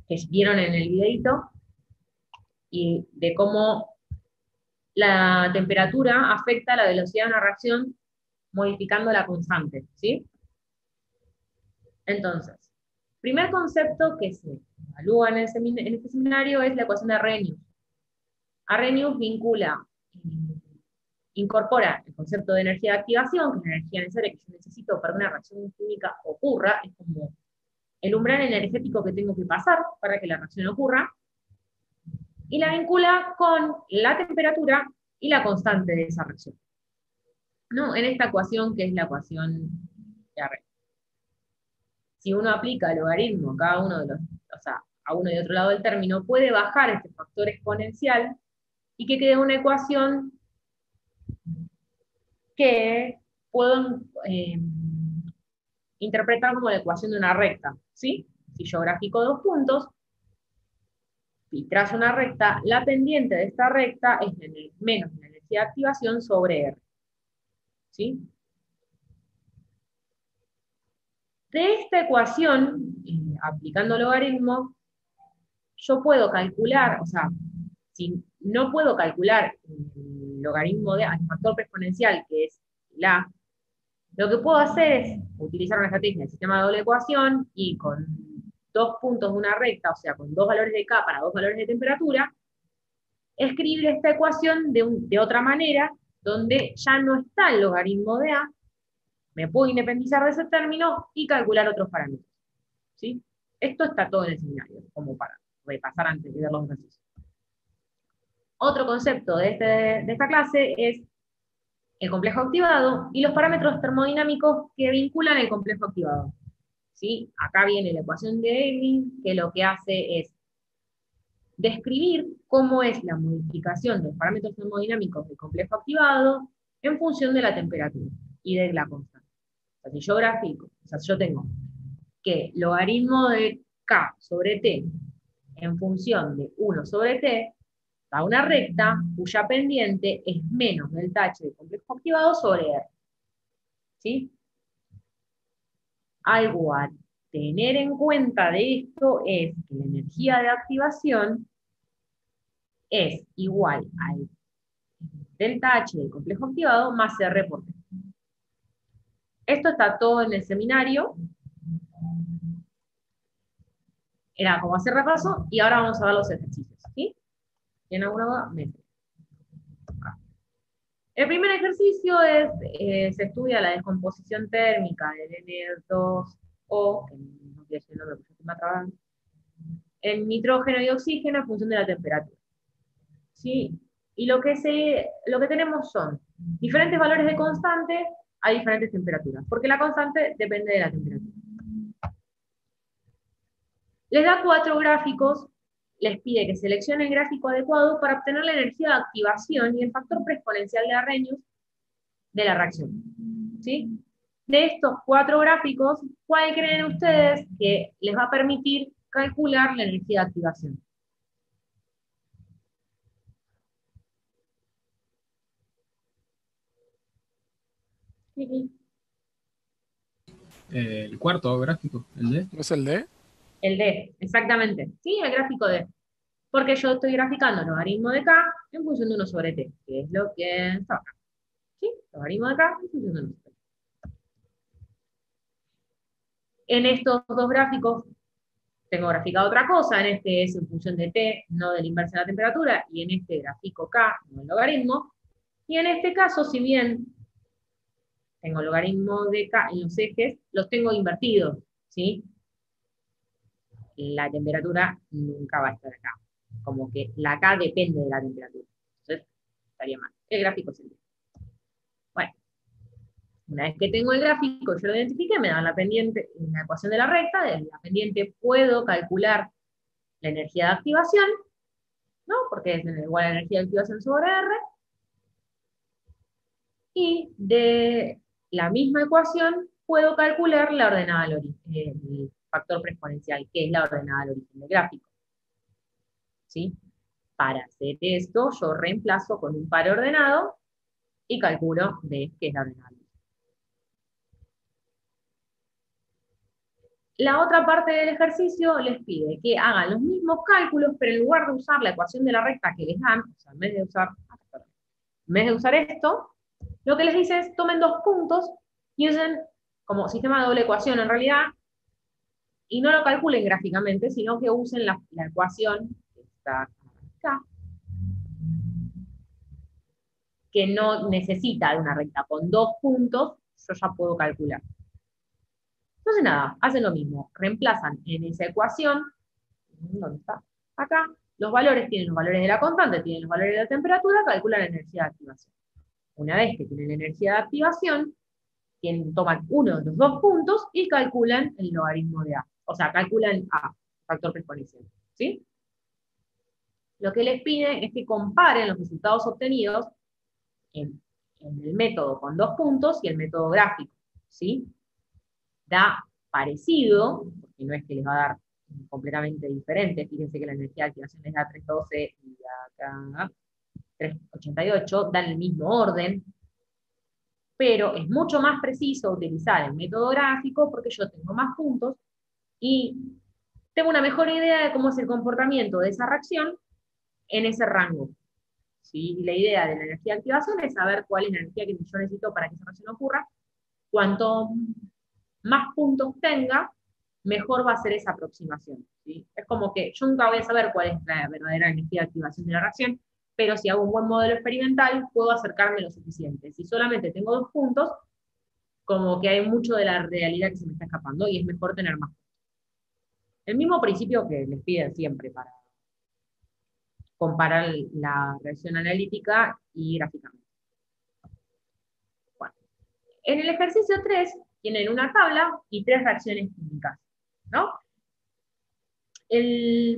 que vieron en el videito, y de cómo la temperatura afecta la velocidad de una reacción modificando la constante, ¿sí? Entonces, primer concepto que se evalúa en este seminario es la ecuación de Arrhenius. Arrhenius incorpora el concepto de energía de activación, que es la energía necesaria que yo necesito para que una reacción química ocurra, es como el umbral energético que tengo que pasar para que la reacción ocurra, y la vincula con la temperatura y la constante de esa reacción. ¿No? En esta ecuación, que es la ecuación de Arrhenius. Si uno aplica el logaritmo a cada uno de los, o sea, a uno y otro lado del término, puede bajar este factor exponencial y que quede una ecuación que puedo interpretar como la ecuación de una recta, ¿sí? Si yo grafico dos puntos y trazo una recta, la pendiente de esta recta es menos la energía de activación sobre R, ¿sí? De esta ecuación, aplicando logaritmo, yo puedo calcular, o sea, si no puedo calcular el logaritmo del factor exponencial, que es la, lo que puedo hacer es utilizar una estrategia del sistema de doble ecuación y con dos puntos de una recta, o sea, con dos valores de K para dos valores de temperatura, escribir esta ecuación de otra manera, donde ya no está el logaritmo de A, me puedo independizar de ese término y calcular otros parámetros, ¿sí? Esto está todo en el seminario, como para repasar antes de ver los ejercicios. Otro concepto de esta clase es el complejo activado y los parámetros termodinámicos que vinculan el complejo activado, ¿sí? Acá viene la ecuación de Eileen, que lo que hace es describir cómo es la modificación de los parámetros termodinámicos del complejo activado en función de la temperatura y de la constante. O sea, si yo grafico, o sea, si yo tengo que logaritmo de K sobre T en función de 1 sobre T, da una recta cuya pendiente es menos del tache del complejo activado sobre R. ¿Sí? Algo a tener en cuenta de esto es que la energía de activación es igual al delta H del complejo activado más R por T. Esto está todo en el seminario. Era como hacer repaso, y ahora vamos a ver los ejercicios. ¿Sí? ¿Tienen alguna duda? El primer ejercicio es, se estudia la descomposición térmica del N2O, que no quiero decir el nombre porque estoy más trabajando, en nitrógeno y oxígeno en función de la temperatura. ¿Sí? Y lo que tenemos son diferentes valores de constante a diferentes temperaturas, porque la constante depende de la temperatura. Les da 4 gráficos, les pide que seleccionen el gráfico adecuado para obtener la energía de activación y el factor preexponencial de Arrhenius de la reacción. ¿Sí? De estos 4 gráficos, ¿cuál creen ustedes que les va a permitir calcular la energía de activación? El cuarto gráfico, el D. ¿No es el D? El D, exactamente. Sí, el gráfico D. Porque yo estoy graficando el logaritmo de K en función de 1 sobre T, que es lo que está acá. ¿Sí? Logaritmo de K en función de 1 sobre T. En estos dos gráficos tengo graficado otra cosa, en este es en función de T, no de la inversa de la temperatura, y en este grafico K, no el logaritmo, y en este caso, si bien tengo logaritmo de K en los ejes, los tengo invertidos, ¿sí? La temperatura nunca va a estar acá, como que la K depende de la temperatura, entonces estaría mal. El gráfico es el mismo. Bueno, una vez que tengo el gráfico, yo lo identifique, me dan la pendiente, la ecuación de la recta, de la pendiente puedo calcular la energía de activación, ¿no? Porque es igual a la energía de activación sobre R, y de la misma ecuación puedo calcular la ordenada al origen, el factor preexponencial, que es la ordenada al origen del gráfico. ¿Sí? Para hacer esto, yo reemplazo con un par ordenado y calculo de qué es la ordenada al origen. La otra parte del ejercicio les pide que hagan los mismos cálculos, pero en lugar de usar la ecuación de la recta que les dan, o sea, en vez de usar esto, lo que les dice es tomen dos puntos y usen como sistema de doble ecuación en realidad, y no lo calculen gráficamente, sino que usen la ecuación que está acá, que no necesita de una recta. Con dos puntos yo ya puedo calcular. Entonces nada, hacen lo mismo, reemplazan en esa ecuación, ¿dónde está? Acá, los valores tienen los valores de la constante, tienen los valores de la temperatura, calculan la energía de activación. Una vez que tienen la energía de activación, toman uno de los dos puntos y calculan el logaritmo de A. O sea, calculan A, factor exponencial. ¿Sí? Lo que les piden es que comparen los resultados obtenidos en el método con dos puntos y el método gráfico. ¿Sí? Da parecido, porque no es que les va a dar completamente diferente. Fíjense que la energía de activación les da 312 y acá 388, dan el mismo orden, pero es mucho más preciso utilizar el método gráfico porque yo tengo más puntos y tengo una mejor idea de cómo es el comportamiento de esa reacción en ese rango. ¿Sí? Y la idea de la energía de activación es saber cuál es la energía que yo necesito para que esa reacción ocurra. Cuanto más puntos tenga, mejor va a ser esa aproximación. ¿Sí? Es como que yo nunca voy a saber cuál es la verdadera energía de activación de la reacción, pero si hago un buen modelo experimental, puedo acercarme lo suficiente. Si solamente tengo dos puntos, como que hay mucho de la realidad que se me está escapando y es mejor tener más. El mismo principio que les piden siempre para comparar la reacción analítica y gráficamente. Bueno, en el ejercicio 3 tienen una tabla y tres reacciones químicas, ¿no?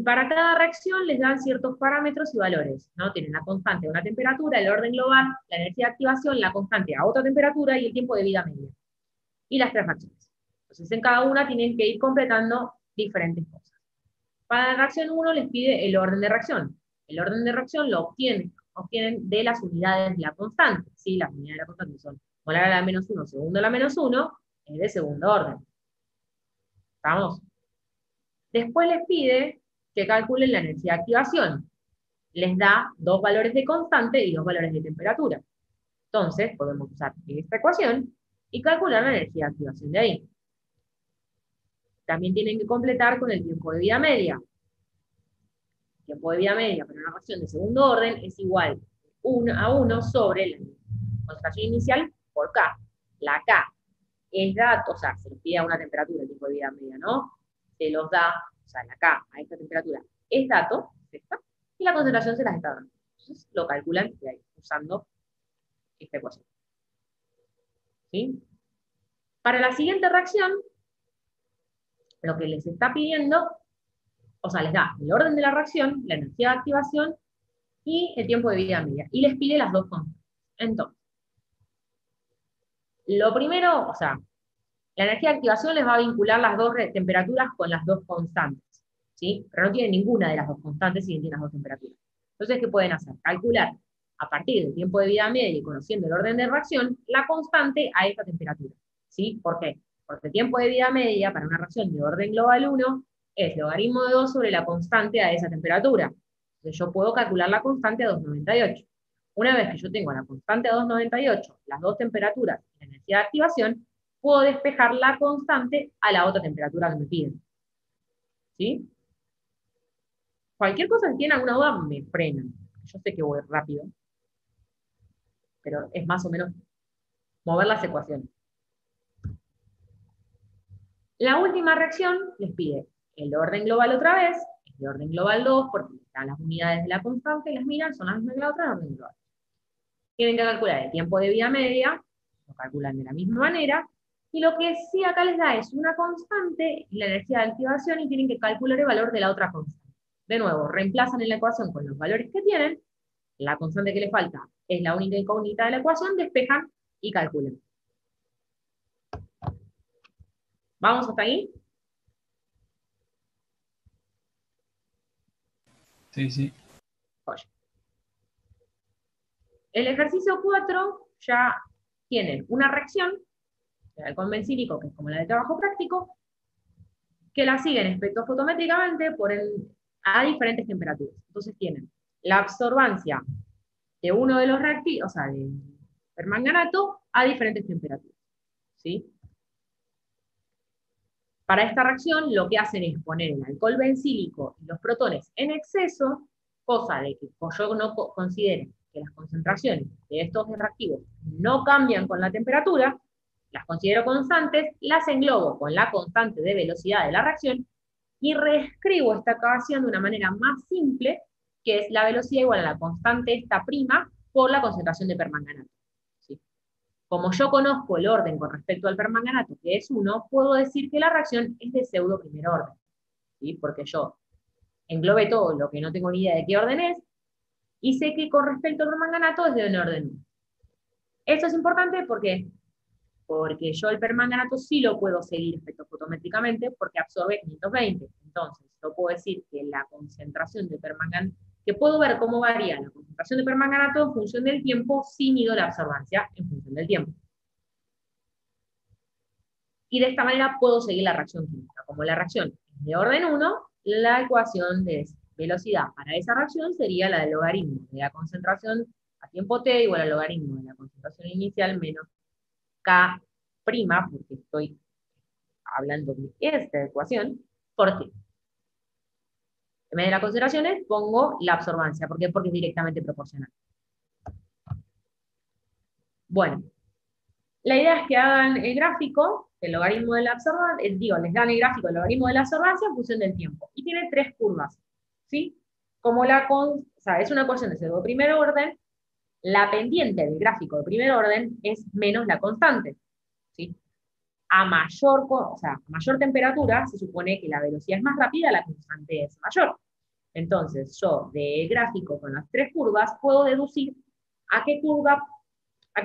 Para cada reacción les dan ciertos parámetros y valores, ¿no? Tienen la constante a una temperatura, el orden global, la energía de activación, la constante a otra temperatura y el tiempo de vida media. Y las tres reacciones. Entonces, en cada una tienen que ir completando diferentes cosas. Para la reacción 1 les pide el orden de reacción. El orden de reacción lo obtienen de las unidades de la constante. ¿Sí? Las unidades de la constante son molar a la menos 1, segundo a la menos 1, es de segundo orden. ¿Estamos? Después les pide que calculen la energía de activación. Les da dos valores de constante y dos valores de temperatura. Entonces, podemos usar esta ecuación y calcular la energía de activación de ahí. También tienen que completar con el tiempo de vida media. El tiempo de vida media para una reacción de segundo orden es igual 1 a 1 sobre la concentración inicial por K. La K es dato, o sea, se les pide a una temperatura el tiempo de vida media, ¿no? Se los da, o sea, la K a esta temperatura es dato, ¿esta? Y la concentración se las está dando. Entonces lo calculan de ahí, usando esta ecuación. ¿Sí? Para la siguiente reacción, lo que les está pidiendo, o sea, les da el orden de la reacción, la energía de activación y el tiempo de vida media. Y les pide las dos constantes. Entonces, lo primero, o sea, la energía de activación les va a vincular las dos temperaturas con las dos constantes, ¿sí? Pero no tienen ninguna de las dos constantes si tienen las dos temperaturas. Entonces, ¿qué pueden hacer? Calcular a partir del tiempo de vida media y conociendo el orden de reacción, la constante a esta temperatura, ¿sí? ¿Por qué? Porque el tiempo de vida media para una reacción de orden global 1 es logaritmo de 2 sobre la constante a esa temperatura. Entonces yo puedo calcular la constante a 2,98. Una vez que yo tengo la constante a 2,98, las dos temperaturas y la energía de activación, puedo despejar la constante a la otra temperatura que me piden. ¿Sí? Cualquier cosa que tiene alguna duda, me frenan. Yo sé que voy rápido, pero es más o menos mover las ecuaciones. La última reacción les pide el orden global otra vez, el orden global 2, porque están las unidades de la constante, las miran, son las mismas que la otra, el orden global. Tienen que calcular el tiempo de vida media, lo calculan de la misma manera, y lo que sí acá les da es una constante, la energía de activación, y tienen que calcular el valor de la otra constante. De nuevo, reemplazan en la ecuación con los valores que tienen, la constante que les falta es la única incógnita de la ecuación, despejan y calculan. ¿Vamos hasta ahí? Sí, sí. Oye. El ejercicio 4 ya tienen una reacción, el alcohol bencílico, que es como la de trabajo práctico, que la siguen espectrofotométricamente a diferentes temperaturas. Entonces tienen la absorbancia de uno de los reactivos, o sea, del permanganato, a diferentes temperaturas. ¿Sí? Para esta reacción lo que hacen es poner el alcohol bencílico y los protones en exceso, cosa de que yo no considere que las concentraciones de estos reactivos no cambian con la temperatura, las considero constantes, las englobo con la constante de velocidad de la reacción y reescribo esta ecuación de una manera más simple, que es la velocidad igual a la constante esta prima por la concentración de permanganato. ¿Sí? Como yo conozco el orden con respecto al permanganato, que es 1, puedo decir que la reacción es de pseudo primer orden, ¿sí? Porque yo englobé todo lo que no tengo ni idea de qué orden es, y sé que con respecto al permanganato es de un orden 1. Eso es importante porque yo el permanganato sí lo puedo seguir espectrofotométricamente porque absorbe 520. Entonces, yo puedo decir que la concentración de permanganato, que puedo ver cómo varía la concentración de permanganato en función del tiempo si mido la absorbancia en función del tiempo. Y de esta manera puedo seguir la reacción química. Como la reacción es de orden 1, la ecuación de velocidad para esa reacción sería la del logaritmo de la concentración a tiempo t igual al logaritmo de la concentración inicial menos K', porque estoy hablando de esta ecuación, por t. En vez de las concentraciones pongo la absorbancia. ¿Por qué? Porque es directamente proporcional. Bueno, la idea es que hagan el gráfico del logaritmo de la absorbancia, les dan el gráfico del logaritmo de la absorbancia en función del tiempo. Y tiene 3 curvas, ¿sí? Como o sea, es una ecuación de pseudo primer orden, la pendiente del gráfico de primer orden es menos la constante, ¿sí? A mayor temperatura, se supone que la velocidad es más rápida, la constante es mayor. Entonces, yo del gráfico con las 3 curvas puedo deducir a qué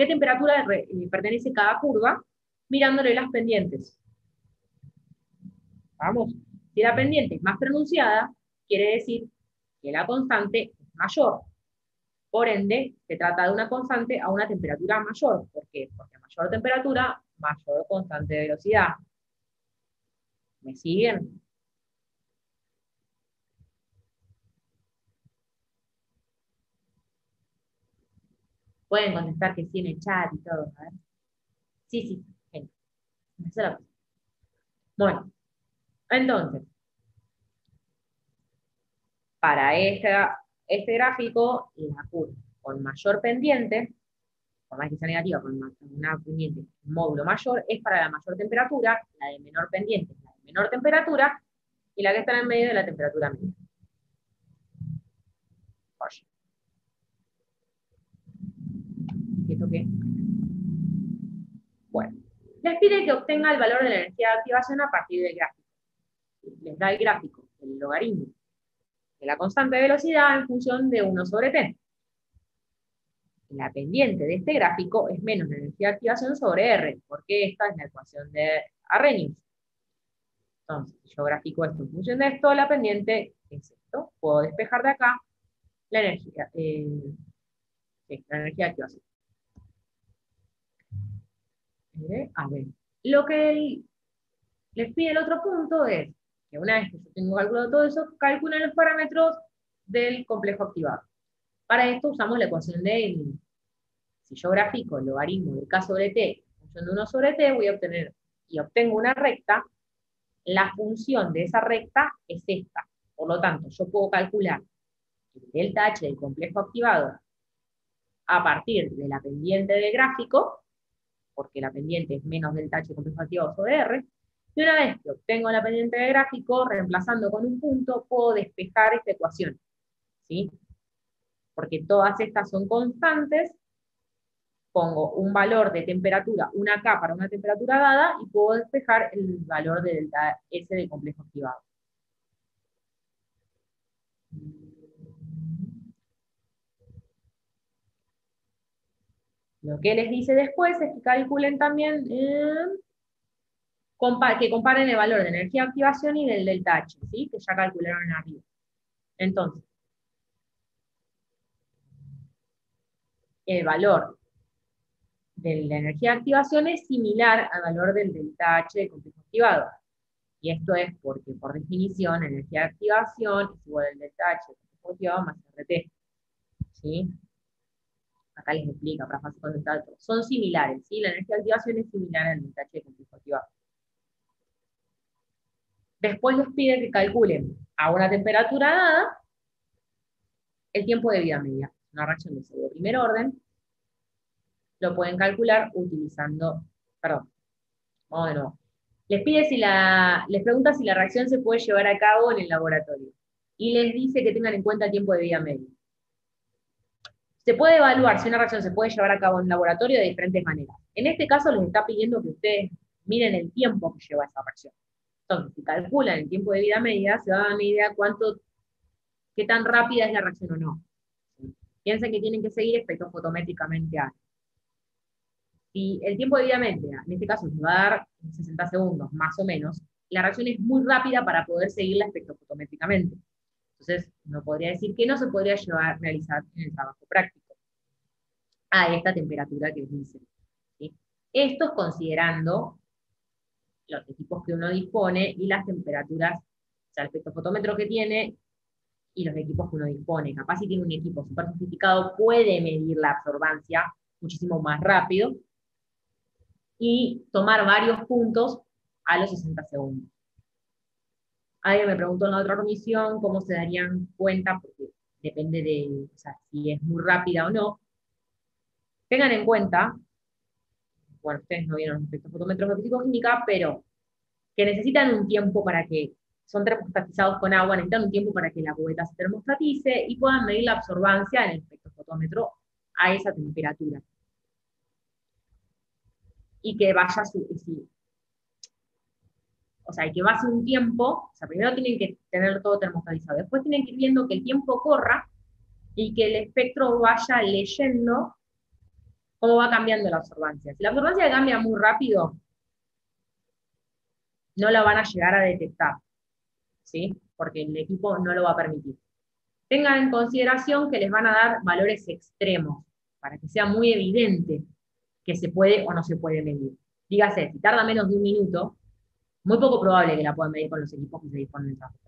temperatura pertenece cada curva, mirándole las pendientes. Vamos, si la pendiente es más pronunciada, quiere decir que la constante es mayor. Por ende, se trata de una constante a una temperatura mayor. ¿Por qué? Porque a mayor temperatura, mayor constante de velocidad. ¿Me siguen? Pueden contestar que sí en el chat y todo, ¿sabes? Sí, sí, genial. Esa es la cosa. Bueno, entonces, para este gráfico, la curva con mayor pendiente, por más que sea negativa, con una pendiente módulo mayor, es para la mayor temperatura, la de menor pendiente es la de menor temperatura, y la que está en el medio de la temperatura media. Oye. ¿Esto qué? Bueno, les pide que obtenga el valor de la energía de activación a partir del gráfico. Les da el gráfico, el logaritmo de la constante de velocidad en función de 1 sobre t. La pendiente de este gráfico es menos la energía de activación sobre R, porque esta es la ecuación de Arrhenius. Entonces, si yo grafico esto en función de esto, la pendiente es esto. Puedo despejar de acá la energía, sí, la energía de activación. A ver, lo que les pide el otro punto es que una vez que yo tengo calculado todo eso, calculen los parámetros del complejo activado. Para esto usamos la ecuación de si yo grafico el logaritmo de K sobre T en función de 1 sobre T, voy a obtener, y obtengo una recta, la función de esa recta es esta. Por lo tanto, yo puedo calcular el delta H del complejo activado a partir de la pendiente del gráfico, porque la pendiente es menos delta H del complejo activado sobre R, y una vez que obtengo la pendiente del gráfico, reemplazando con un punto, puedo despejar esta ecuación, ¿sí? Porque todas estas son constantes, pongo un valor de temperatura, una K para una temperatura dada, y puedo despejar el valor de delta S del complejo activado. Lo que les dice después es que calculen también, que comparen el valor de energía de activación y del delta H, ¿sí? Que ya calcularon arriba. Entonces, el valor de la energía de activación es similar al valor del delta H del complejo activado. Y esto es porque, por definición, la energía de activación es igual al delta H positiva más RT. ¿Sí? Acá les explica, para fase condensada, son similares, ¿sí? La energía de activación es similar al delta H positiva. Después les pide que calculen a una temperatura dada el tiempo de vida media. Una reacción de segundo primer orden, lo pueden calcular utilizando, perdón, vamos de nuevo. Les pregunta si la reacción se puede llevar a cabo en el laboratorio. Y les dice que tengan en cuenta el tiempo de vida medio. Se puede evaluar si una reacción se puede llevar a cabo en un laboratorio de diferentes maneras. En este caso les está pidiendo que ustedes miren el tiempo que lleva esa reacción. Entonces, si calculan el tiempo de vida media, se van a dar una idea qué tan rápida es la reacción o no. Piensen que tienen que seguir efectos fotométricamente A. Si el tiempo de vida media, en este caso, se va a dar en 60 segundos, más o menos, la reacción es muy rápida para poder seguirla espectrofotométricamente. Entonces, no podría decir que no se podría realizar en el trabajo práctico a esta temperatura que les dice. ¿Sí? Esto es considerando los equipos que uno dispone y las temperaturas, o sea, el espectrofotómetro que tiene y los equipos que uno dispone. Capaz si tiene un equipo súper sofisticado, puede medir la absorbancia muchísimo más rápido y tomar varios puntos a los 60 segundos. Alguien me preguntó en la otra comisión cómo se darían cuenta, porque depende de, o sea, si es muy rápida o no. Tengan en cuenta, bueno, ustedes no vieron los espectrofotómetros de físico-química, pero que necesitan un tiempo para que, son termostatizados con agua, necesitan un tiempo para que la cubeta se termostatice y puedan medir la absorbancia en el espectrofotómetro a esa temperatura. Y que vaya o sea, y que pase un tiempo, o sea, primero tienen que tener todo termostatizado, después tienen que ir viendo que el tiempo corra y que el espectro vaya leyendo cómo va cambiando la absorbancia. Si la absorbancia cambia muy rápido, no la van a llegar a detectar, ¿sí? Porque el equipo no lo va a permitir. Tengan en consideración que les van a dar valores extremos, para que sea muy evidente que se puede o no se puede medir. Dígase, si tarda menos de un minuto, muy poco probable que la puedan medir con los equipos que se disponen en trabajo.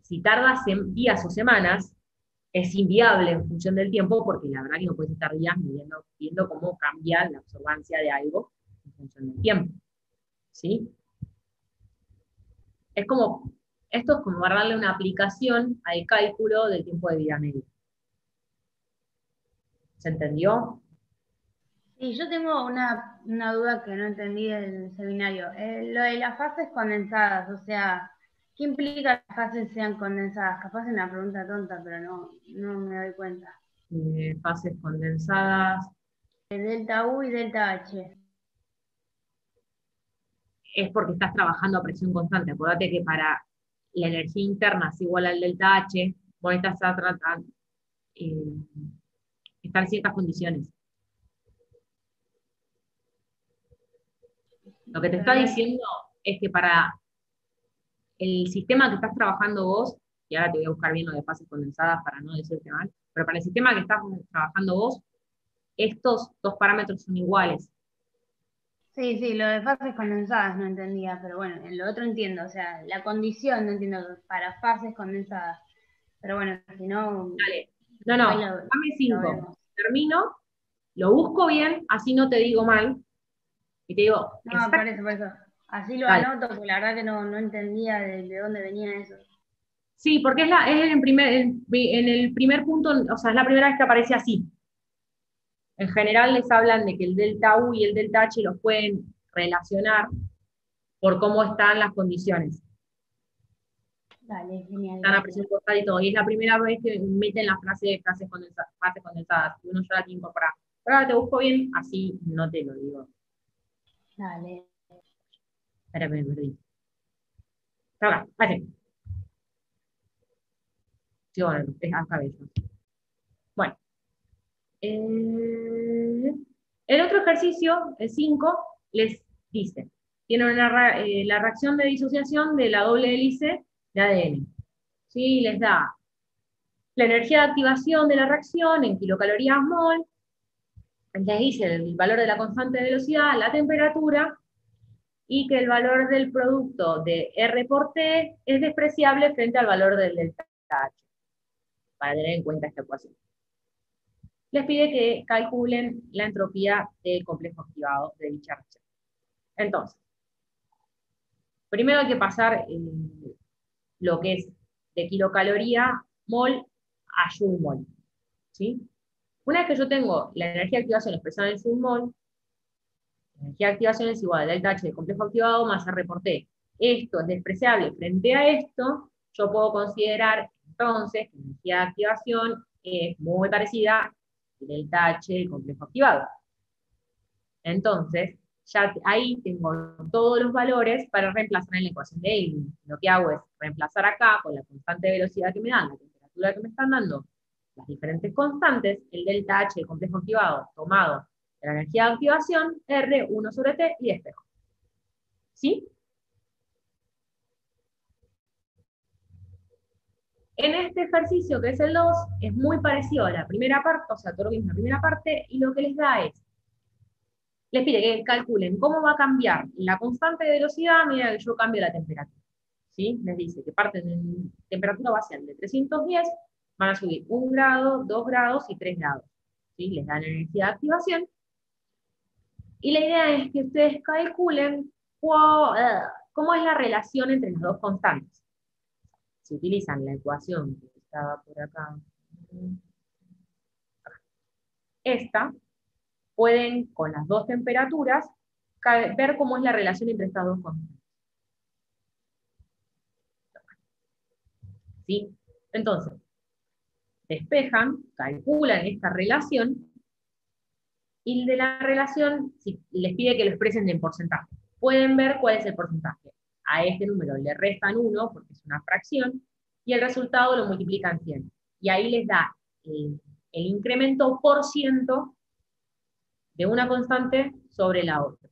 Si tarda días o semanas, es inviable en función del tiempo, porque la verdad que no puedes estar días viendo cómo cambia la absorbancia de algo en función del tiempo. ¿Sí? Esto es como darle una aplicación al cálculo del tiempo de vida medio. ¿Se entendió? Sí, yo tengo una duda que no entendí del seminario. Lo de las fases condensadas, o sea, ¿qué implica que las fases sean condensadas? Capaz es una pregunta tonta, pero no me doy cuenta. Fases condensadas. Delta U y delta H. Es porque estás trabajando a presión constante. Acuérdate que para la energía interna es igual al delta H, vos estás tratando, están en ciertas condiciones. Lo que te está diciendo es que para el sistema que estás trabajando vos, y ahora te voy a buscar bien lo de fases condensadas para no decirte mal, pero para el sistema que estás trabajando vos, estos dos parámetros son iguales. Sí, lo de fases condensadas no entendía, pero bueno, en lo otro entiendo, o sea, la condición no entiendo para fases condensadas. Pero bueno, si no... Dale. No, dame 5. Termino, lo busco bien, así no te digo mal, y te digo... No, por eso. Así lo anoto, porque la verdad que no entendía de dónde venía eso. Sí, porque es en el primer punto, o sea, es la primera vez que aparece así. En general les hablan de que el delta U y el delta H los pueden relacionar por cómo están las condiciones. Dale, genial. Están a presión constante y todo. Y es la primera vez que meten la frase de fases condensadas. Y uno ya la tiene incorporada. Pero ahora te busco bien, así no te lo digo. Dale. Espera, me perdí. Acá, así. Sí, bueno, es acá bello. Bueno. El otro ejercicio, el 5, les dice, tienen la reacción de disociación de la doble hélice de ADN. ¿Sí? Les da la energía de activación de la reacción en kilocalorías mol, les dice el valor de la constante de velocidad, la temperatura, y que el valor del producto de R por T es despreciable frente al valor del delta H, para tener en cuenta esta ecuación. Les pide que calculen la entropía del complejo activado de dicha reacción. Entonces, primero hay que pasar lo que es de kilocaloría mol a joule mol, ¿sí? Una vez que yo tengo la energía de activación expresada en joule mol, la energía de activación es igual a delta H del complejo activado más R por T. Esto es despreciable frente a esto, yo puedo considerar entonces que la energía de activación es muy parecida a delta H del complejo activado. Entonces, ya ahí tengo todos los valores para reemplazar en la ecuación de Eileen. Lo que hago es reemplazar acá con la constante de velocidad que me dan, la temperatura que me están dando, las diferentes constantes, el delta H del complejo activado tomado de la energía de activación, R, 1 sobre T y despejo. ¿Sí? En este ejercicio, que es el 2, es muy parecido a la primera parte, o sea, todo lo mismo en la primera parte, y lo que les da es, les pide que calculen cómo va a cambiar la constante de velocidad a medida que yo cambio la temperatura. ¿Sí? Les dice que parten en temperatura base de 310, van a subir 1 grado, 2 grados y 3 grados. ¿Sí? Les dan energía de activación. Y la idea es que ustedes calculen cómo es la relación entre las dos constantes. Si utilizan la ecuación que estaba por acá, esta, pueden, con las dos temperaturas, ver cómo es la relación entre estas dos constantes. ¿Sí? Entonces, despejan, calculan esta relación, y de la relación, si les pide que lo expresen en porcentaje. Pueden ver cuál es el porcentaje. A este número le restan 1, porque es una fracción, y el resultado lo multiplican 100. Y ahí les da el incremento por ciento de una constante sobre la otra.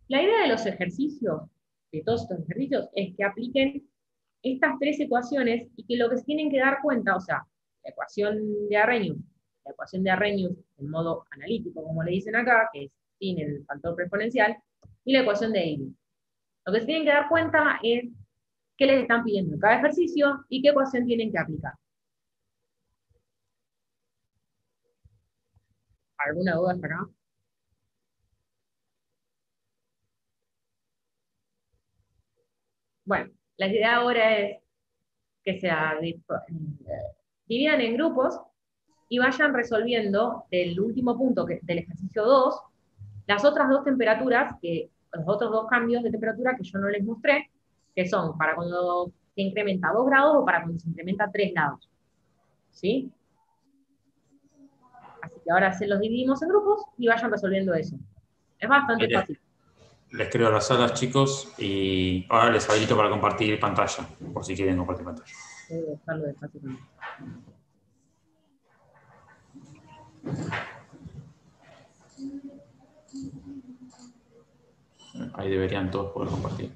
La idea de los ejercicios, de todos estos ejercicios, es que apliquen estas tres ecuaciones y que lo que se tienen que dar cuenta, o sea, la ecuación de Arrhenius, la ecuación de Arrhenius en modo analítico, como le dicen acá, que es sin el factor preexponencial, y la ecuación de Eileen. Lo que se tienen que dar cuenta es qué les están pidiendo en cada ejercicio y qué ecuación tienen que aplicar. ¿Alguna duda hasta acá? Bueno, la idea ahora es que se dividan en grupos y vayan resolviendo del último punto, del ejercicio 2, las otras dos temperaturas, los otros dos cambios de temperatura que yo no les mostré, que son para cuando se incrementa 2 grados o para cuando se incrementa 3 grados. ¿Sí? Así que ahora se los dividimos en grupos y vayan resolviendo eso. Es bastante fácil. Les creo las salas, chicos, y ahora les habilito para compartir pantalla, por si quieren compartir pantalla. Voy a dejarlo despacio también. Ahí deberían todos poder compartir.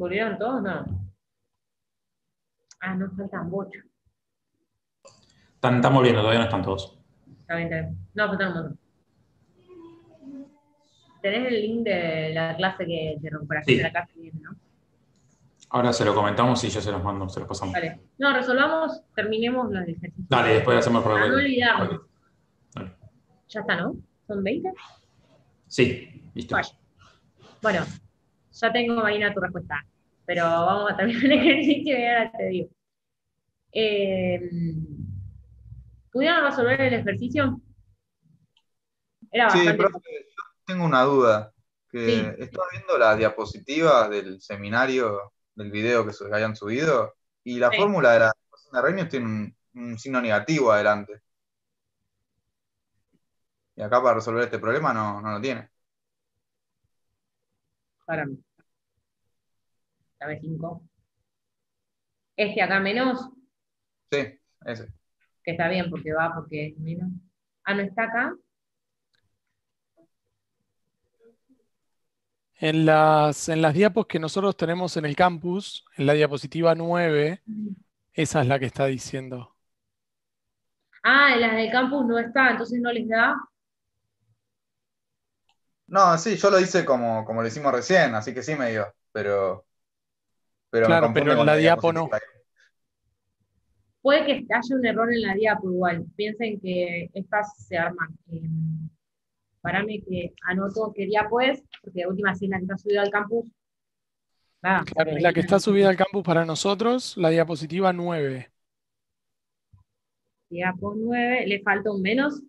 ¿Volvieron todos? No. Ah, no, faltan 8. Están volviendo, todavía no están todos. Está bien, está bien. No, faltan un montón. Tenés el link de la clase de recuperación de la Sí. clase bien, ¿no? Ahora se lo comentamos y ya se los mando, se los pasamos. Vale. No, resolvamos, terminemos los ejercicios. Dale, después hacemos Para no el olvidarnos. Dale. Ya está, ¿no? ¿Son 20? Sí, listo. Vaya. Bueno, ya tengo, Marina, tu respuesta. Pero vamos a terminar el ejercicio y ahora te digo. ¿Pudieron resolver el ejercicio? Era Sí, bastante profe, fácil. yo tengo una duda. Que Sí, estaba viendo las diapositivas del seminario, del video que se habían subido, y la sí. fórmula de la ecuación de Arrhenius tiene un signo negativo adelante. Y acá para resolver este problema no lo tiene. Para mí. Dame 5. Este acá menos, Sí, ese. que está bien porque es menos. Ah, no está acá. En las diapos que nosotros tenemos en el campus, en la diapositiva 9, esa es la que está diciendo. Ah, en las del campus no está, entonces no les da. No, sí, yo lo hice como lo hicimos recién, así que sí me dio, pero me Claro, pero confunde en con la la diapo no. diapositiva. Puede que haya un error en la diapo igual. Piensen que estas se arman. Parame que anoto qué diapo es, porque de última sí es la que está subida al campus. Nada, Claro, es la que está subida al campus para nosotros, la diapositiva 9. diapo 9, le falta un menos,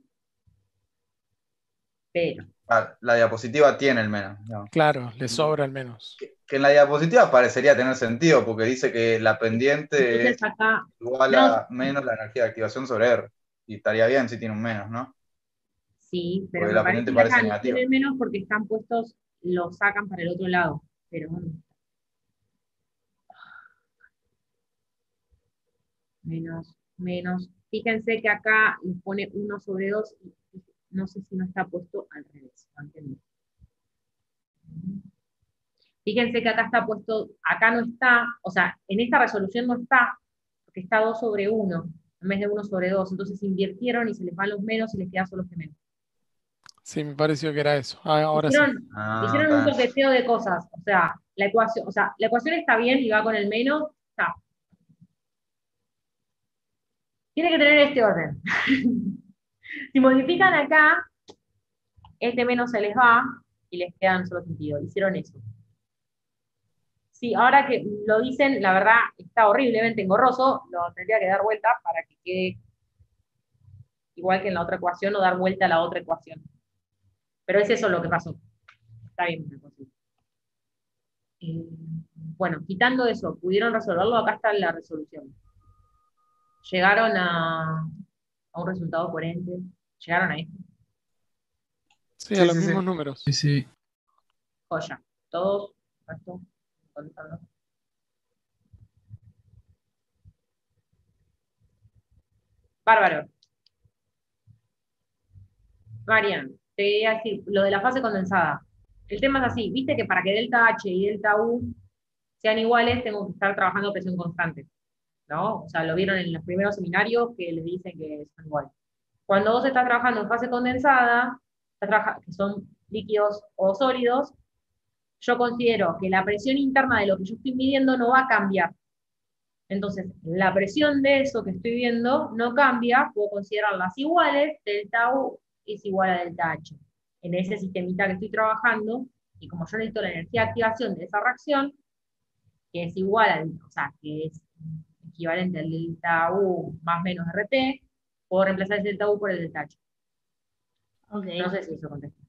pero. Ah, la diapositiva tiene el menos, ¿no? Claro, le sobra al menos. Que en la diapositiva parecería tener sentido, porque dice que la pendiente Entonces es acá, igual no, a menos la energía de activación sobre R. Y estaría bien si tiene un menos, ¿no? sí, pero Porque me la parece pendiente que acá parece no negativa. tienen menos porque están puestos, lo sacan para el otro lado. Pero bueno, menos. Fíjense que acá les pone 1/2 y no sé si no está puesto al revés. No entendí. Fíjense que acá está puesto, acá no está, o sea, en esta resolución no está, porque está 2/1 en vez de 1/2. Entonces invirtieron y se les van los menos y les queda solo este menos. Sí, me pareció que era eso. Ah, ahora sí. Hicieron un Está bien. toqueteo de cosas, o sea, la ecuación está bien y va con el menos, está. Tiene que tener este orden. Si modifican acá, este menos se les va y les queda en solo sentido. Hicieron eso. Sí, ahora que lo dicen, la verdad está horriblemente engorroso, lo tendría que dar vuelta para que quede igual que en la otra ecuación o dar vuelta a la otra ecuación. Pero es eso lo que pasó. Está bien. Bueno, quitando eso, ¿pudieron resolverlo? Acá está la resolución. ¿Llegaron a un resultado coherente? ¿Llegaron a esto? Sí, a Sí, los sí, sí. mismos números. Sí, sí. Joya. Todos, esto, contando. Bárbaro. Marian, te quería decir, lo de la fase condensada. El tema es así, viste que para que delta H y delta U sean iguales, tengo que estar trabajando a presión constante, ¿no? O sea, lo vieron en los primeros seminarios que les dicen que son iguales. Cuando vos estás trabajando en fase condensada, que son líquidos o sólidos, yo considero que la presión interna de lo que yo estoy midiendo no va a cambiar. Entonces, la presión de eso que estoy viendo no cambia, puedo considerarlas iguales, delta U es igual a delta H. En ese sistemita que estoy trabajando, y como yo necesito la energía de activación de esa reacción, que es igual o sea, que es equivalente al delta U más menos RT, puedo reemplazar ese delta U por el delta H. Ok. No sé si eso contesta.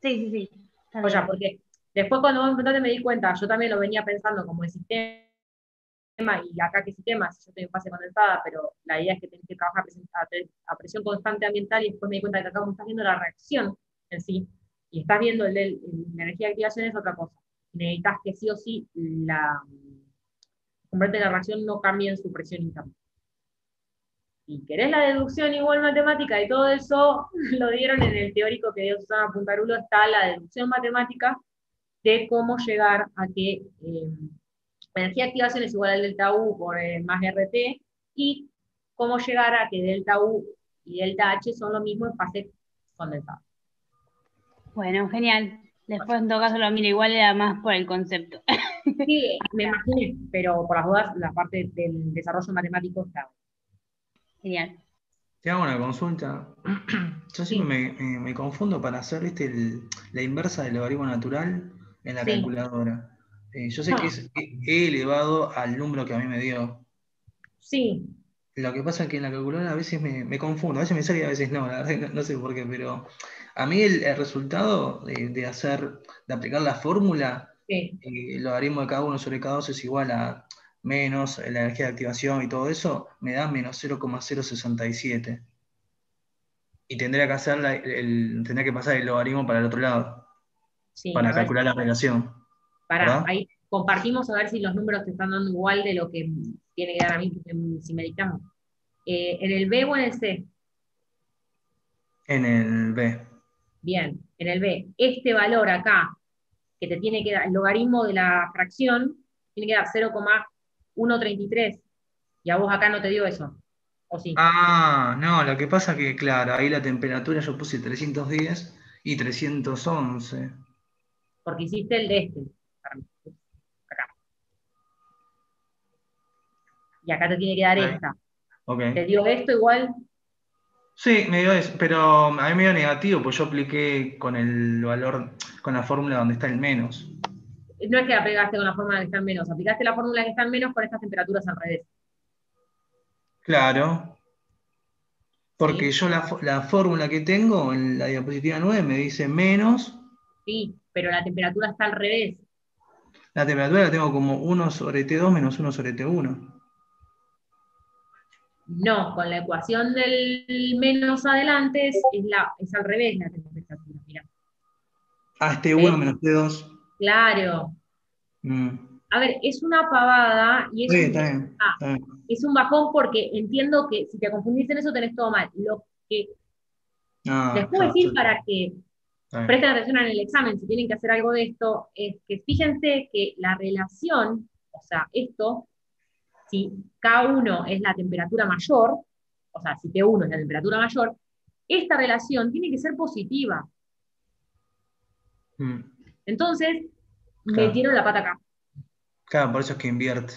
Sí, sí, sí. Está O sea, bien. porque después cuando vos me preguntaste me di cuenta, yo también lo venía pensando como el sistema, y acá qué sistema, si yo estoy en fase condensada, pero la idea es que tenés que trabajar a presión constante ambiental, y después me di cuenta que acá vos estás viendo la reacción en sí, y estás viendo la energía de activación es otra cosa. Necesitas que sí o sí la componente de la reacción no cambie en su presión interna. Si querés la deducción igual matemática y todo eso, lo dieron en el teórico que dio Susana Puntarulo, está la deducción matemática, de cómo llegar a que la energía de activación es igual al delta U por más RT, y cómo llegar a que delta U y delta H son lo mismo en fase condensada. Bueno, genial. Después en todo caso lo miro, igual era más por el concepto. Sí, me imaginé, pero por las dudas, la parte del desarrollo matemático está. Genial. Te hago una consulta. Yo Sí. siempre me confundo para hacer la inversa del logaritmo natural en la Sí. calculadora. Yo sé que es e elevado al número que a mí me dio. Sí, Lo que pasa es que en la calculadora a veces me confundo, a veces me sale y a veces no, la verdad que no sé por qué, pero a mí el resultado de aplicar la fórmula, sí. el logaritmo de cada uno sobre cada dos es igual a menos la energía de activación y todo eso, me da menos 0,067. Y tendría que hacer tendría que pasar el logaritmo para el otro lado, Sí, para a ver, calcular la relación. pará, ¿Verdad? ahí compartimos a ver si los números te están dando igual de lo que tiene que dar a mí, si meditamos. ¿En el B o en el C? En el B. Bien, en el B. Este valor acá, que te tiene que dar, el logaritmo de la fracción, tiene que dar 0,133, y a vos acá no te dio eso, ¿o sí? Ah, no, lo que pasa que, claro, ahí la temperatura yo puse 310 y 311. Porque hiciste el de este, acá. Y acá te tiene que dar Ok. esta. Ok. ¿Te dio esto igual? Sí, me dio eso, pero a mí me dio negativo, pues yo apliqué con el valor, con la fórmula donde está el menos. No es que aplicaste con la fórmula que está en menos, aplicaste la fórmula que está en menos con estas temperaturas al revés. Claro, porque ¿Sí? yo la fórmula que tengo en la diapositiva 9 me dice menos, Sí, pero la temperatura está al revés. la temperatura la tengo como 1 sobre T2 menos 1 sobre T1. No, con la ecuación del menos adelante es al revés la temperatura. Mirá. Ah, es T1 menos T2. Claro. Mm. A ver, es una pavada y Sí, está bien, está bien. es un bajón porque entiendo que si te confundís en eso tenés todo mal. Lo que les Ah, puedo claro, decir para que está bien. presten atención en el examen, si tienen que hacer algo de esto, es que fíjense que la relación, o sea, esto, si K1 es la temperatura mayor, o sea, si T1 es la temperatura mayor, esta relación tiene que ser positiva. Mm. Entonces, Claro. metieron la pata acá, Claro, por eso es que invierte.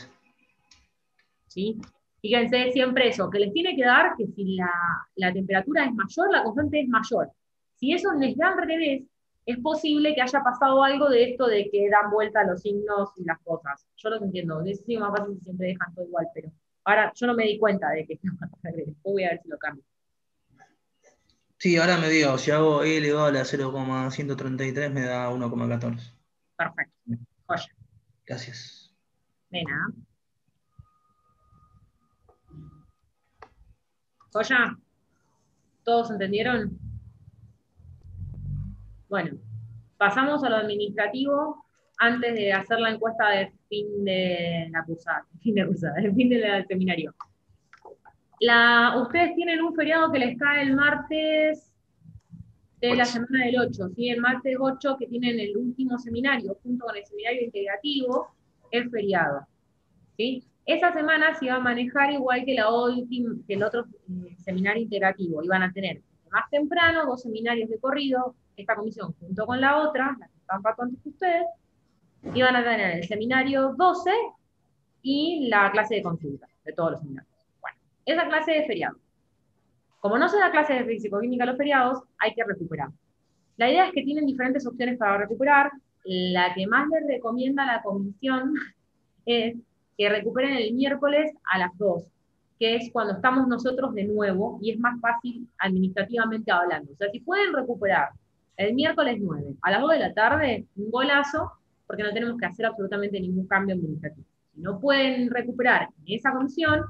¿sí? Fíjense siempre eso, que les tiene que dar que si la temperatura es mayor, la constante es mayor. Si eso les da al revés, es posible que haya pasado algo de esto de que dan vuelta los signos y las cosas. Yo los entiendo, es más fácil si siempre dejan todo igual, pero ahora yo no me di cuenta de que estaba al revés. Después voy a ver si lo cambio. Sí, ahora me dio, si hago E elevado a la 0,133 me da 1,14. Perfecto. Joya. Gracias. De nada. Joya. ¿Todos entendieron? Bueno, pasamos a lo administrativo antes de hacer la encuesta de fin de la cursada, el fin del seminario. Ustedes tienen un feriado que les cae el martes de la semana del 8, ¿sí? El martes 8 que tienen el último seminario, junto con el seminario integrativo, es feriado, ¿sí? Esa semana se va a manejar igual que el otro seminario integrativo. Iban a tener más temprano 2 seminarios de corrido, esta comisión junto con la otra, la que están pato antes que ustedes, iban a tener el seminario 12 y la clase de consulta de todos los seminarios. Bueno, esa clase de feriado. Como no se da clase de físico-química los feriados, hay que recuperar. La idea es que tienen diferentes opciones para recuperar. La que más les recomienda la comisión es que recuperen el miércoles a las 2, que es cuando estamos nosotros de nuevo y es más fácil administrativamente hablando. O sea, si pueden recuperar el miércoles 9 a las 2 de la tarde, un golazo, porque no tenemos que hacer absolutamente ningún cambio administrativo. Si no pueden recuperar en esa comisión,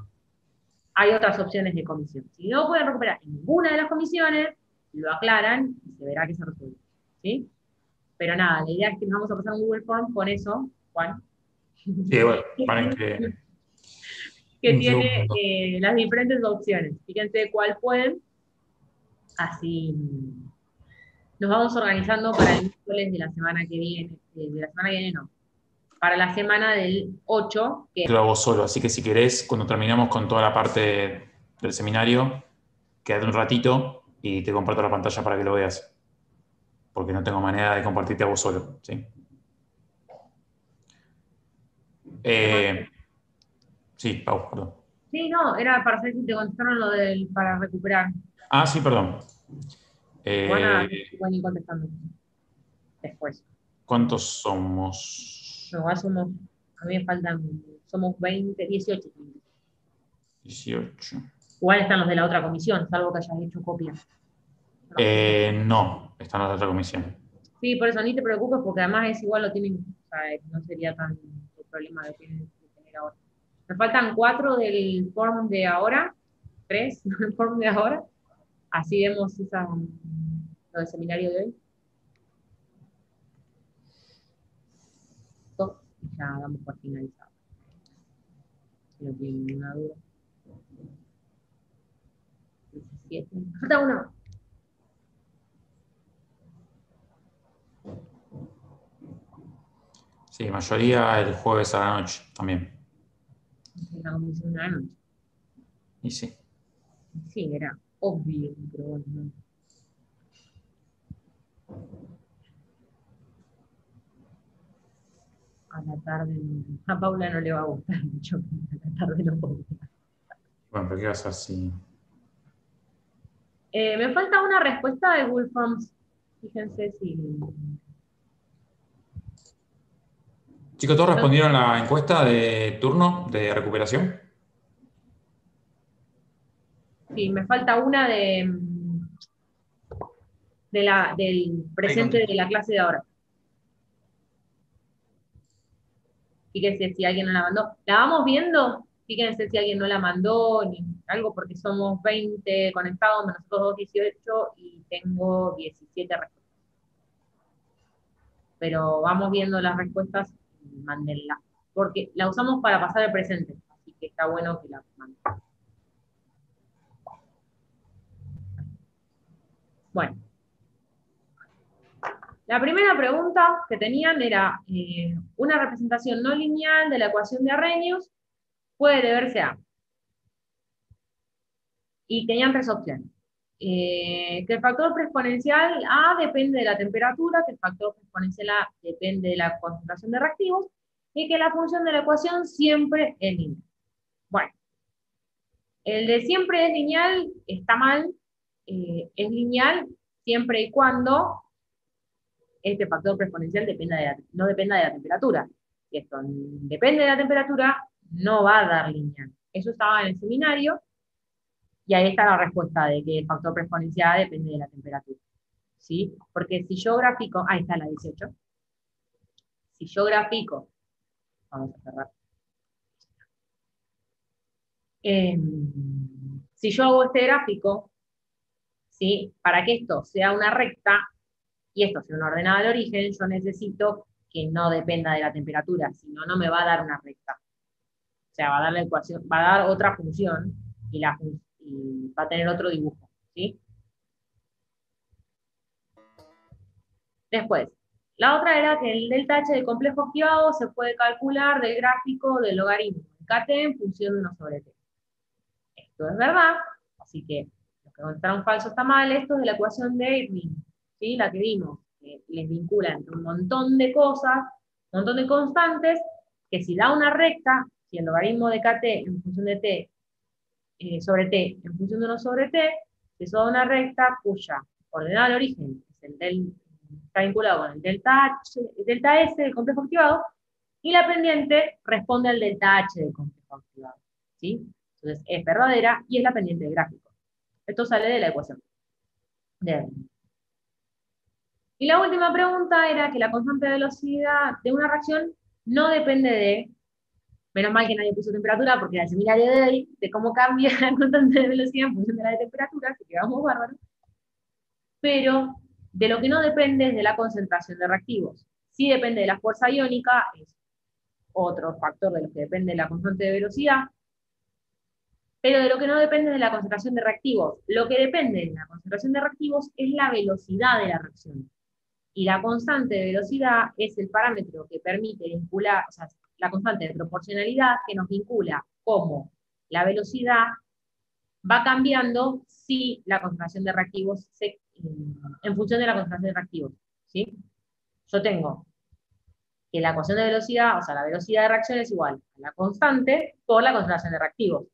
hay otras opciones de comisión. Si no pueden recuperar en ninguna de las comisiones, lo aclaran y se verá que se resuelve. ¿Sí? Pero nada, la idea es que nos vamos a pasar un Google Form con eso, Juan. Sí, bueno, van que que un tiene segundo. las diferentes opciones. Fíjense cuál pueden. Así nos vamos organizando para el miércoles de la semana que viene, de la semana que viene no. Para la semana del 8, que Lo hago solo, así que si querés, cuando terminamos con toda la parte del seminario, quédate un ratito y te comparto la pantalla para que lo veas. Porque no tengo manera de compartirte a vos solo, ¿sí? Sí, Pau, perdón. sí, no, era para saber si te contestaron lo del para recuperar. Ah, sí, perdón. Bueno, pueden ir contestando después. ¿Cuántos somos? No, igual somos, a mí me faltan, somos 20, 18. 18. Igual están los de la otra comisión, salvo que hayas hecho copia. No, están los de otra comisión. Sí, por eso ni te preocupes, porque además es igual, lo tienen, o sea, no sería tan el problema de que tener ahora. Me faltan 4 del form de ahora, 3 del form de ahora. Así vemos lo del seminario de hoy. 2, y ya damos por finalizado. Si no tienen ninguna duda. 17. Falta uno. Sí, mayoría el jueves a la noche también. La comisión de la noche. Y sí. Sí, era obvio, pero bueno. No. A la tarde, a Paula no le va a gustar mucho, a la tarde no puedo. Bueno, pero ¿qué vas a hacer si...? Me falta una respuesta de Google Forms. Fíjense si... Chicos, ¿todos respondieron la encuesta de turno de recuperación? Sí, me falta una del presente de la clase de ahora. Fíjense si alguien no la mandó. ¿La vamos viendo? Fíjense si alguien no la mandó, ni algo, porque somos 20 conectados, menos nosotros 18, y tengo 17 respuestas. Pero vamos viendo las respuestas y mándenlas. Porque la usamos para pasar el presente, así que está bueno que la manden. Bueno. La primera pregunta que tenían era, una representación no lineal de la ecuación de Arrhenius puede deberse a. Y tenían 3 opciones. Que el factor preexponencial A depende de la temperatura, que el factor preexponencial A depende de la concentración de reactivos, y que la función de la ecuación siempre es lineal. Bueno, el de siempre es lineal está mal, es lineal siempre y cuando este factor preexponencial no dependa de la temperatura. Si esto depende de la temperatura, no va a dar lineal. Eso estaba en el seminario, y ahí está la respuesta de que el factor preexponencial depende de la temperatura. ¿Sí? Porque si yo grafico, ahí está la 18. Si yo grafico, vamos a cerrar. Si yo hago este gráfico, ¿sí? Para que esto sea una recta, y esto sea una ordenada de origen, yo necesito que no dependa de la temperatura, si no, no me va a dar una recta. O sea, va a dar la ecuación, va a dar otra función, y va a tener otro dibujo, ¿sí? Después, la otra era que el delta H del complejo activado se puede calcular del gráfico del logaritmo de KT en función de 1 sobre T. Esto es verdad, así que lo que encontraron falso está mal. Esto es de la ecuación de Irving, ¿sí? La que vimos, que les vincula entre un montón de cosas, un montón de constantes, que si da una recta, si el logaritmo de KT en función de T sobre T en función de 1 sobre T, eso da una recta cuya ordenada al origen está vinculado con el delta S del complejo activado, y la pendiente responde al delta H del complejo activado, ¿sí? Entonces es verdadera y es la pendiente del gráfico. Esto sale de la ecuación. Y la última pregunta era que la constante de velocidad de una reacción no depende de, menos mal que nadie puso temperatura, porque era el seminario de hoy, de cómo cambia la constante de velocidad en función de la de temperatura, así que vamos bárbaros. Pero de lo que no depende es de la concentración de reactivos. Sí depende de la fuerza iónica, es otro factor de los que depende la constante de velocidad, pero de lo que no depende es de la concentración de reactivos. Lo que depende de la concentración de reactivos es la velocidad de la reacción. Y la constante de velocidad es el parámetro que permite vincular, o sea, la constante de proporcionalidad que nos vincula cómo la velocidad va cambiando si la concentración de reactivos en función de la concentración de reactivos, ¿sí? Yo tengo que la ecuación de velocidad, o sea, la velocidad de reacción es igual a la constante por la concentración de reactivos.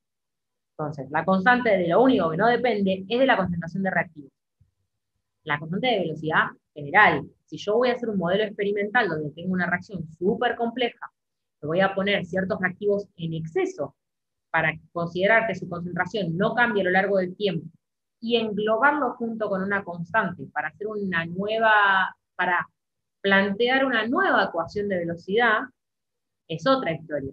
Entonces, la constante de lo único que no depende es de la concentración de reactivos. La constante de velocidad general, si yo voy a hacer un modelo experimental donde tengo una reacción súper compleja, le voy a poner ciertos reactivos en exceso para considerar que su concentración no cambie a lo largo del tiempo y englobarlo junto con una constante para hacer una nueva, para plantear una nueva ecuación de velocidad, es otra historia.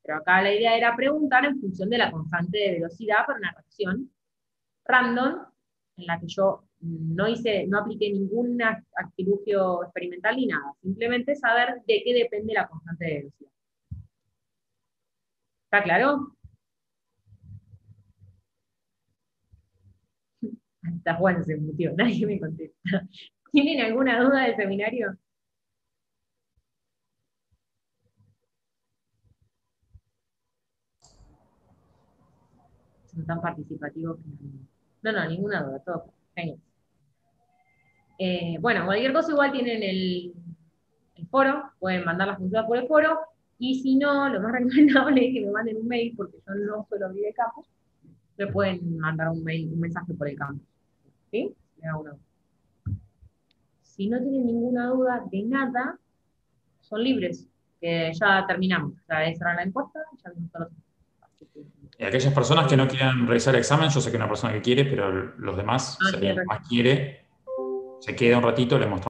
Pero acá la idea era preguntar en función de la constante de velocidad para una reacción random en la que yo no apliqué ningún artilugio experimental ni nada, simplemente saber de qué depende la constante de velocidad. ¿Está claro? Está Juan se mutió, nadie me contesta. ¿Tienen alguna duda del seminario? Son tan participativos que no, ninguna duda, todo genial. Bueno, cualquier cosa igual tienen el foro, pueden mandar las consultas por el foro, y si no, lo más recomendable es que me manden un mail, porque yo no suelo abrir el campus, me pueden mandar un mail, un mensaje por el campus. ¿Sí? Si no tienen ninguna duda de nada, son libres, que ya terminamos. O sea, esa era la encuesta, ya vimos todos los... Y aquellas personas que no quieran realizar el examen, yo sé que hay una persona que quiere, pero los demás, si alguien más quiere, se queda un ratito, le mostramos.